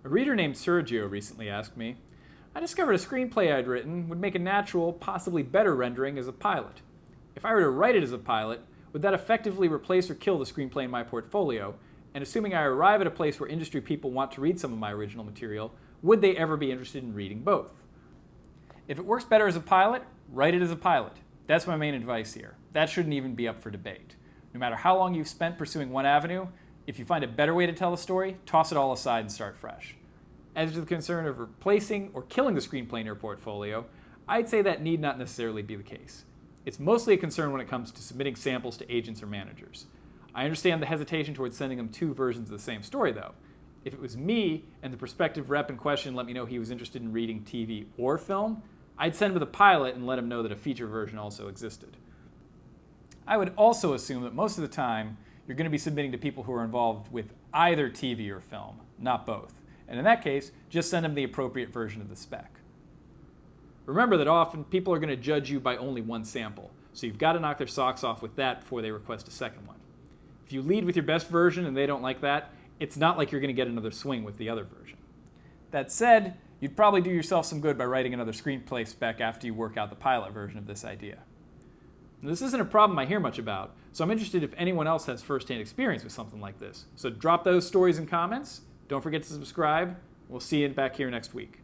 A reader named Sergio recently asked me, I discovered a screenplay I'd written would make a natural, possibly better rendering as a pilot. If I were to write it as a pilot, would that effectively replace or kill the screenplay in my portfolio? And assuming I arrive at a place where industry people want to read some of my original material, would they ever be interested in reading both? If it works better as a pilot, write it as a pilot. That's my main advice here. That shouldn't even be up for debate. No matter how long you've spent pursuing one avenue, if you find a better way to tell a story, toss it all aside and start fresh. As to the concern of replacing or killing the screenplay in your portfolio, I'd say that need not necessarily be the case. It's mostly a concern when it comes to submitting samples to agents or managers. I understand the hesitation towards sending them two versions of the same story, though. If it was me and the prospective rep in question let me know he was interested in reading TV or film, I'd send him the pilot and let him know that a feature version also existed. I would also assume that most of the time, you're going to be submitting to people who are involved with either TV or film, not both. And in that case, just send them the appropriate version of the spec. Remember that often people are going to judge you by only one sample, so you've got to knock their socks off with that before they request a second one. If you lead with your best version and they don't like that, it's not like you're going to get another swing with the other version. That said, you'd probably do yourself some good by writing another screenplay spec after you work out the pilot version of this idea. Now, this isn't a problem I hear much about, so I'm interested if anyone else has first-hand experience with something like this. So drop those stories in comments. Don't forget to subscribe. We'll see you back here next week.